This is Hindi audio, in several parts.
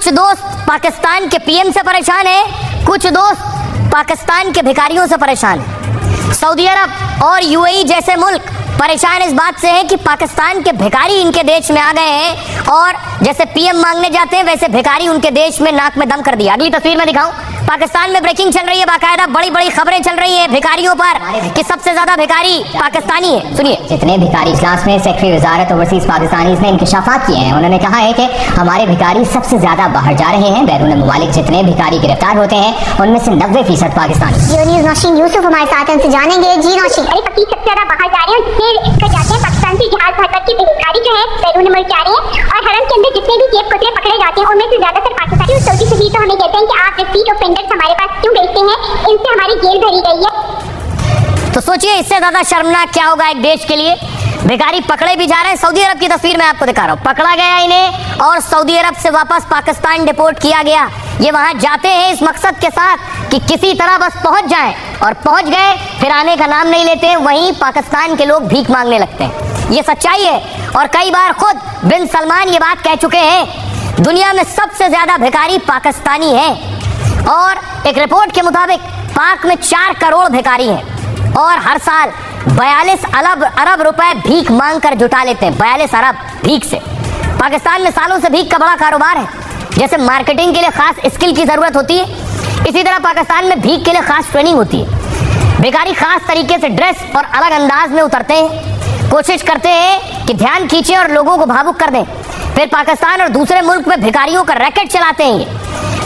कुछ दोस्त पाकिस्तान के पीएम से परेशान है, कुछ दोस्त पाकिस्तान के भिखारियों से परेशान है। सऊदी अरब और यूएई जैसे मुल्क परेशान इस बात से हैं कि पाकिस्तान के भिखारी इनके देश में आ गए हैं और जैसे पीएम मांगने जाते हैं वैसे भिखारी उनके देश में नाक में दम कर दिया। अगली तस्वीर में दिखाऊं, पाकिस्तान में ब्रेकिंग चल रही है, बाकायदा बड़ी बड़ी खबरें चल रही हैं भिखारियों पर कि सबसे ज्यादा भिखारी पाकिस्तानी है। सुनिए, जितने भिखारी इजलास में सेक्रेटरी वजारत ओवरसीज पाकिस्तानी ने इंकशाफात किए हैं, उन्होंने कहा है कि हमारे भिखारी सबसे ज्यादा बाहर जा रहे हैं। बैरून मुमालिक जितने भिखारी गिरफ्तार होते हैं उनमें से 90% पाकिस्तानी। न्यूज़ नौशीन यूसुफ हमारे साथ हैं, उनसे जानेंगे। जी नौशीन, अरे फकीर सबसे ज्यादा बाहर जा रहे हैं, जितने जाते हैं पाकिस्तान से जहाज भर भर के भिखारी जो है बैरून मुल्क जा रहे हैं और हरम के अंदर जितने भी जेब कतरे पकड़े जाते हैं उनमें से ज्यादातर पाकिस्तानी। सऊदी शरीर तो हमें कहते हैं कि आप रिसीट ऑफेंडर्स हमारे पास क्यों भेजते हैं, इनसे हमारी जेल भरी गई है। तो सोचिए इससे ज्यादा शर्मनाक क्या होगा एक देश के लिए। भिखारी पकड़े भी जा रहे हैं। सऊदी अरब की तस्वीर मैं आपको दिखा रहा हूँ, पकड़ा गया इन्हें और सऊदी अरब से वापस पाकिस्तान डिपोर्ट किया गया। ये वहां जाते हैं इस मकसद के साथ कि किसी तरह बस पहुंच जाएं और पहुंच गए फिर आने का नाम नहीं लेते हैं। वहीं पाकिस्तान के लोग भीख मांगने लगते हैं। ये सच्चाई है और कई बार खुद बिन सलमान ये बात कह चुके हैं, दुनिया में सबसे ज्यादा भिखारी पाकिस्तानी हैं। और एक रिपोर्ट के मुताबिक पाक में 4 करोड़ भिखारी हैं और हर साल 42 अरब रुपए भीख मांग कर जुटा लेते हैं। 42 अरब भीख से। पाकिस्तान में सालों से भीख का बड़ा कारोबार है। जैसे मार्केटिंग के लिए खास स्किल की जरूरत होती है, इसी तरह पाकिस्तान में भीख के लिए खास ट्रेनिंग होती है। भिखारी खास तरीके से ड्रेस और अलग अंदाज में उतरते हैं, कोशिश करते हैं कि ध्यान खींचे और लोगों को भावुक कर दें। फिर पाकिस्तान और दूसरे मुल्क में भिखारियों का रैकेट चलाते हैं। ये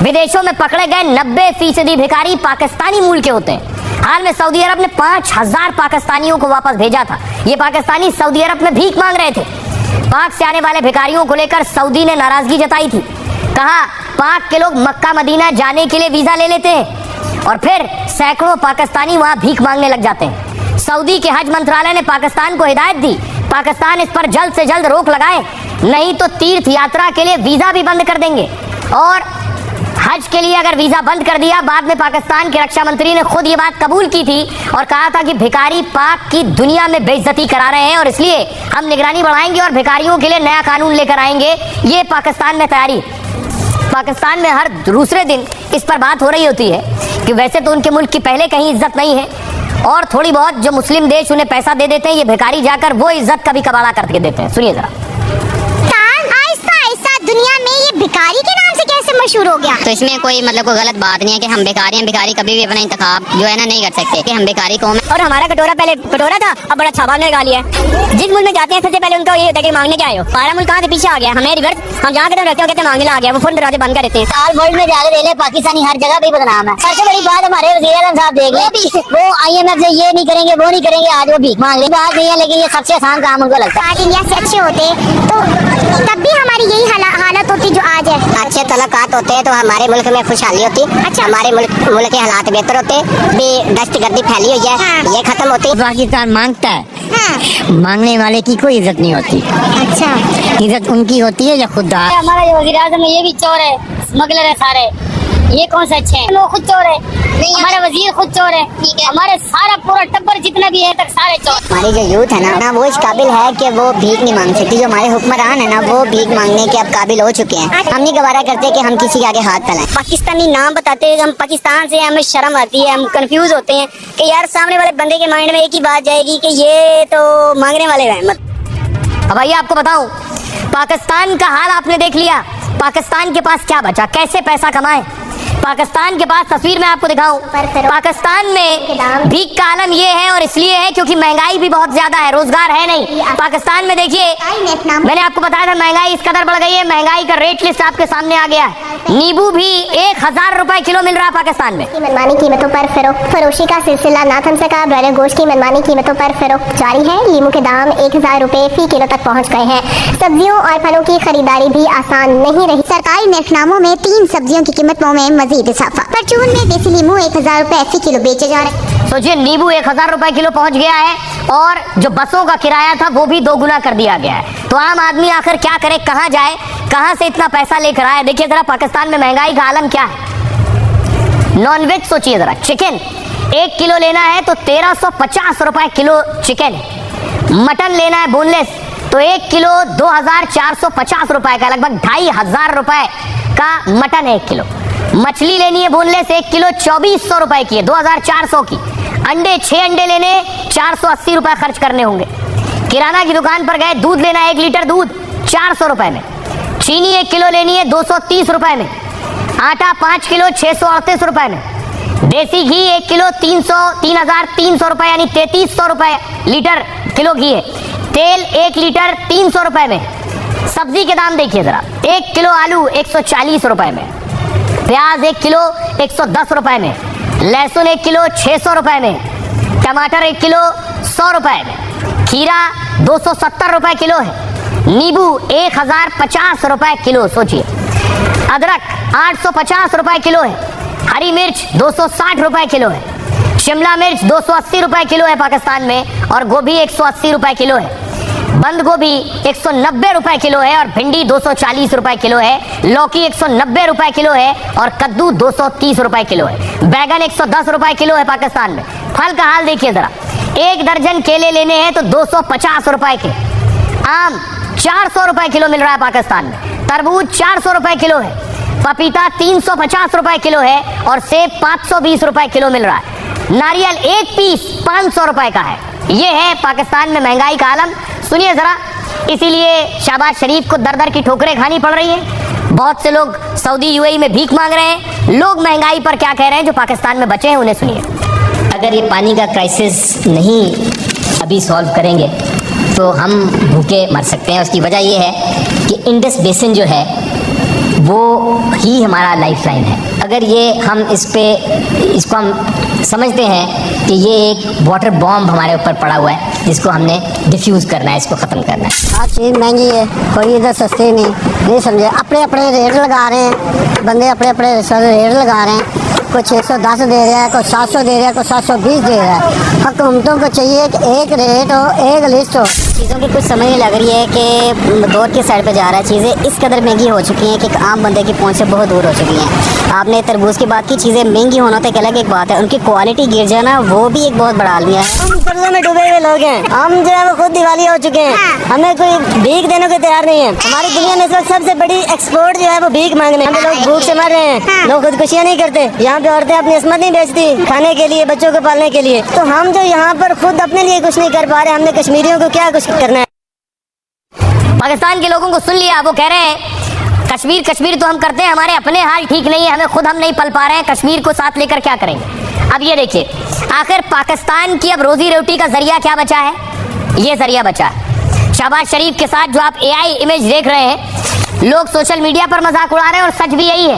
विदेशों में पकड़े गए 90% भिखारी पाकिस्तानी मूल के होते हैं। हाल में सऊदी अरब ने 5000 पाकिस्तानियों को वापस भेजा था। ये पाकिस्तानी सऊदी अरब में भीख मांग रहे थे। पाक से आने वाले भिखारियों को लेकर सऊदी ने नाराजगी जताई थी। कहा पाक के लोग मक्का मदीना जाने के लिए वीजा ले लेते हैं और फिर सैकड़ों पाकिस्तानी वहां भीख मांगने लग जाते हैं। सऊदी के हज मंत्रालय ने पाकिस्तान को हिदायत दी, पाकिस्तान इस पर जल्द से जल्द रोक लगाए, नहीं तो तीर्थ यात्रा के लिए वीजा भी बंद कर देंगे। और हज के लिए अगर वीजा बंद कर दिया, बाद में पाकिस्तान के रक्षा मंत्री ने खुद ये बात कबूल की थी और कहा था कि भिखारी पाक की दुनिया में बेइज्जती करा रहे हैं और इसलिए हम निगरानी बढ़ाएंगे और भिखारियों के लिए नया कानून लेकर आएंगे। ये पाकिस्तान में तैयारी। पाकिस्तान में हर दूसरे दिन इस पर बात हो रही होती है कि वैसे तो उनके मुल्क की पहले कहीं इज्जत नहीं है और थोड़ी बहुत जो मुस्लिम देश उन्हें पैसा दे देते हैं, ये भिखारी जाकर वो इज्जत कभी कबाड़ा करके देते हैं। सुनिए जरा। दुनिया में ये भिखारी के नाम से कैसे मशहूर हो गया? तो इसमें कोई मतलब कोई गलत बात नहीं है कि हम भिखारी हैं। भिखारी कभी भी अपना इंतखाब जो है ना नहीं कर सकते कि हम भिखारी कौम है। और हमारा कटोरा पहले कटोरा था, अब बड़ा छापा ने लगा लिया है। जिस मुल्क में जाते हैं सबसे पहले उनको ये होता है कि मांगने क्या आए हो। हमारा मुल्क कहाँ से पीछे आ गया, हमें रिवर्स हम जहाँ रहते हो कहते हैं मांगने आ गया, वो फोन दरवाजे बंद कर देते हैं। साल वर्ल्ड में ज्यादा ले पाकिस्तानी हर जगह भी बदनाम है। सबसे बड़ी बात हमारे वज़ीर आज़म साहब देख ले, वो IMF से ये नहीं करेंगे वो नहीं करेंगे, आज वो भीख मांग ले। बात नहीं है लेकिन ये सबसे आसान काम उनको लगता है। इंडिया से अच्छे होते तो तब भी हमारी यही हालत होती जो आज है। अच्छे तलकात होते हैं तो हमारे मुल्क में खुशहाली होती। अच्छा, हमारे मुल्क के हालात बेहतर होते। दहशतगर्दी फैली हुई है, ये खत्म होती। पाकिस्तान मांगता है, मांगने वाले की कोई इज्जत नहीं होती। अच्छा, इज्जत उनकी होती है जो खुदा। हमारा जो वज़ीर आज़म है ये भी चोर है, स्मगलर है सारे। ये कौन से अच्छे हैं? वो खुद चोर है, हमारा वजीर खुद चोर है, हमारे सारा पूरा टब्बर जितना भी है तक सारे चोर। हमारी जो यूथ है ना वो इस काबिल है कि वो भीख नहीं मांग सकती। जो हमारे हुक्मरान है ना वो भीख मांगने के अब काबिल हो चुके हैं। हम नहीं गवारा करते कि हम किसी के आगे हाथ फैलाएं। पाकिस्तानी नाम बताते हैं, हम पाकिस्तान से हमें शर्म आती है, हम कंफ्यूज होते हैं कि यार सामने वाले बंदे के माइंड में एक ही बात जाएगी कि ये तो मांगने वाले हैं। अब आइए आपको बताऊं, पाकिस्तान का हाल आपने देख लिया। पाकिस्तान के पास क्या बचा, कैसे पैसा कमाए। पाकिस्तान के पास तस्वीर में आपको दिखाऊं, पाकिस्तान में भीख का आलम ये है और इसलिए है क्योंकि महंगाई भी बहुत ज्यादा है, रोजगार है नहीं। पाकिस्तान में देखिए, मैंने आपको बताया था महंगाई इस कदर बढ़ गई है, महंगाई का रेट लिस्ट आपके सामने आ गया है। नींबू भी 1000 रुपए किलो मिल रहा है पाकिस्तान में। मनमानी कीमतों पर फरोशी का सिलसिला ना थम सका। ब्रॉयलर गोश्त की मनमानी कीमतों पर फरोख्त जारी है। लीमू के दाम 1000 रुपए फी किलो तक पहुँच गए हैं। सब्जियों और फलों की खरीदारी भी आसान नहीं रही। सरकारी नेफनामों में 3 सब्जियों की कीमतों में मजीद इजाफा। परचून में देसी नींबू 1000 रुपए फी किलो बेचे जा रहे। सोचिए, नींबू 1000 रुपए किलो पहुंच गया है और जो बसों का किराया था वो भी 2 गुना कर दिया गया है। तो आम आदमी आखिर क्या करे, कहाँ जाए, कहाँ से इतना पैसा लेकर आए। देखिए जरा पाकिस्तान में महंगाई का आलम क्या है। नॉनवेज सोचिए जरा, चिकन 1 किलो लेना है तो 1350 रुपए किलो चिकन। मटन लेना है बोनलेस तो 1 किलो 2450 रुपए का, लगभग 2500 रुपए का मटन है 1 किलो, मछली लेनी है बोनलेस 1 किलो 2400 रुपए की है, 2400 की। अंडे 6 अंडे लेने 480 रुपए खर्च करने होंगे। किराना की दुकान पर गए, दूध लेना है 1 लीटर दूध 400 रुपए में। चीनी 1 किलो लेनी है 230 रुपए में। आटा 5 किलो 638 रुपए में। देसी घी 1 किलो 3300 रुपए यानी 3300 रुपए लीटर किलो घी है। तेल 1 लीटर 300 रुपए में। सब्जी के दाम देखिए जरा, 1 किलो आलू 140 रुपए में, प्याज 1 किलो 110 रुपए में, लहसुन 1 किलो 600 रुपए में, टमाटर 1 किलो 100 रुपए में, खीरा 270 रुपए किलो है, नींबू 1050 रुपए किलो, सोचिए। अदरक 850 रुपए किलो है, हरी मिर्च 260 रुपए किलो है, शिमला मिर्च 280 रुपए किलो है पाकिस्तान में, और गोभी 180 रुपए किलो है। बंद गोभी 190 रुपए किलो है और भिंडी 240 रुपए किलो है। लौकी 190 रुपए किलो है और कद्दू 230 रुपए किलो है। बैगन 110 रुपए किलो है पाकिस्तान में। फल का हाल देखिए जरा, 1 दर्जन केले लेने हैं तो 250 रुपए के। आम 400 रुपए किलो मिल रहा है पाकिस्तान में। तरबूज 400 रुपए किलो है। पपीता 350 रुपए किलो है और सेब 520 रुपए किलो मिल रहा है। नारियल 1 पीस 500 रुपए का है। ये है पाकिस्तान में महंगाई का आलम। सुनिए जरा, इसीलिए शहबाज शरीफ को दर दर की ठोकरें खानी पड़ रही हैं। बहुत से लोग सऊदी यूएई में भीख मांग रहे हैं। लोग महंगाई पर क्या कह रहे हैं जो पाकिस्तान में बचे हैं, उन्हें सुनिए। अगर ये पानी का क्राइसिस नहीं अभी सॉल्व करेंगे तो हम भूखे मर सकते हैं। उसकी वजह ये है कि इंडस बेसिन जो है वो ही हमारा लाइफलाइन है। अगर ये हम इसको हम समझते हैं कि ये एक वाटर बॉम्ब हमारे ऊपर पड़ा हुआ है जिसको हमने डिफ्यूज़ करना है, इसको ख़त्म करना है। हर चीज़ महंगी है, कोई इधर सस्ते नहीं समझे। अपने अपने रेट लगा रहे हैं बंदे, अपने अपने रेट लगा रहे हैं। कोई 610 दे रहा है, कोई 700 दे रहा है, कोई 720 दे रहा है। हुकूमतों को चाहिए कि एक रेट हो, एक लिस्ट हो। चीज़ों की कुछ समझ नहीं लग रही है कि दौर के साइड पे जा रहा है। चीज़ें इस कदर महंगी हो चुकी हैं कि आम बंदे की पहुंच से बहुत दूर हो चुकी हैं। आपने तरबूज की बात की, चीज़ें महंगी होना तो एक अलग एक बात है, उनकी क्वालिटी गिर जाना वो भी एक बहुत बड़ा आलमिया है। हम कर्जे में डूबे हुए लोग हैं, हम जो है वो खुद दिवालिया हो चुके हैं। हमें कोई भीख देने को तैयार नहीं है। हमारी दुनिया में इस वक्त सबसे बड़ी एक्सपोर्ट जो है वो भीख मांगने। हम लोग भूख से मर रहे हैं, लोग खुदकुशियाँ नहीं करते। यहाँ पे औरतें अपनी इस्मत नहीं बेचती खाने के लिए, बच्चों को पालने के लिए। तो हम जो यहाँ पर खुद अपने लिए कुछ नहीं कर पा रहे, हमने कश्मीरियों को क्या कुछ करना है। पाकिस्तान के लोगों को सुन लिया, वो कह रहे हैं कश्मीर कश्मीर तो हम करते हैं, हमारे अपने हाल ठीक नहीं है, हमें खुद हम नहीं पल पा रहे हैं, कश्मीर को साथ लेकर क्या करेंगे। अब ये देखिए, आखिर पाकिस्तान की अब रोजी रोटी का जरिया क्या बचा है? ये जरिया बचा है शहबाज शरीफ के साथ जो आप AI इमेज देख रहे हैं। लोग सोशल मीडिया पर मजाक उड़ा रहे हैं और सच भी यही है।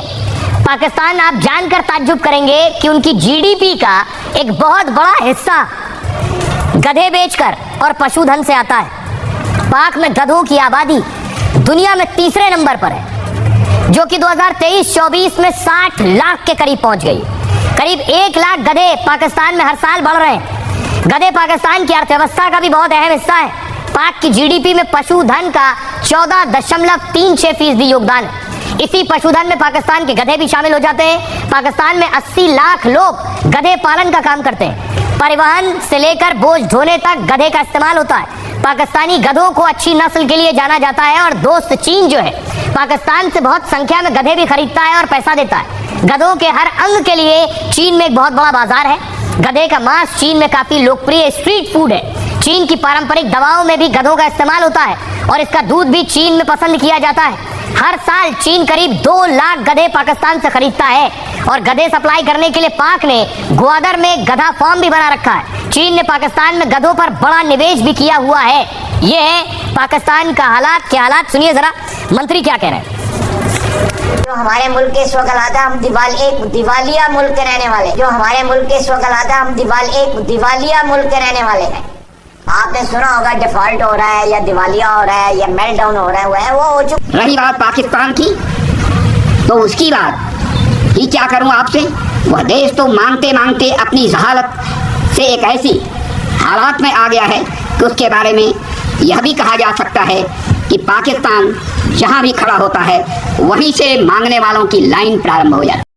पाकिस्तान, आप जानकर ताज्जुब करेंगे कि उनकी GDP का एक बहुत बड़ा हिस्सा गधे बेचकर और पशुधन से आता है। पाक में गधों की आबादी दुनिया में तीसरे नंबर पर है, जो कि 2023-24 में 60 लाख के करीब पहुंच गई। करीब 1 लाख गधे पाकिस्तान में हर साल बढ़ रहे हैं। गधे पाकिस्तान की अर्थव्यवस्था का भी बहुत अहम हिस्सा है। पाक की GDP में पशुधन का 14.36% योगदान है। इसी पशुधन में पाकिस्तान के गधे भी शामिल हो जाते हैं। पाकिस्तान में 80 लाख लोग गधे पालन का काम करते हैं। परिवहन से लेकर बोझ ढोने तक गधे का इस्तेमाल होता है। पाकिस्तानी गधों को अच्छी नस्ल के लिए जाना जाता है और दोस्त चीन जो है पाकिस्तान से बहुत संख्या में गधे भी खरीदता है और पैसा देता है। गधों के हर अंग के लिए चीन में एक बहुत बड़ा बाजार है। गधे का मांस चीन में काफी लोकप्रिय स्ट्रीट फूड है। चीन की पारंपरिक दवाओं में भी गधों का इस्तेमाल होता है और इसका दूध भी चीन में पसंद किया जाता है। हर साल चीन करीब 2 लाख गधे पाकिस्तान से खरीदता है और गधे सप्लाई करने के लिए पाक ने ग्वादर में गधा फार्म भी बना रखा है। चीन ने पाकिस्तान में गधों पर बड़ा निवेश भी किया हुआ है। ये है पाकिस्तान का हालात के हालात। सुनिए जरा मंत्री क्या कह रहे हैं। जो हमारे मुल्क के इस वक्त हालात है, हम दिवालिया मुल्क के रहने वाले। जो हमारे मुल्क के इस वक्त हालात है, हम दिवालिया मुल्क के रहने वाले हैं। आपने सुना होगा डिफॉल्ट हो रहा है या दिवालिया हो रहा है या मेल्टडाउन हो रहा है, वो हो चुका। रही बात पाकिस्तान की, तो उसकी बात ही क्या करूं आपसे। वह देश तो मांगते मांगते अपनी जहालत से एक ऐसी हालात में आ गया है कि उसके बारे में यह भी कहा जा सकता है कि पाकिस्तान जहां भी खड़ा होता है वहीं से मांगने वालों की लाइन प्रारंभ हो जाती है।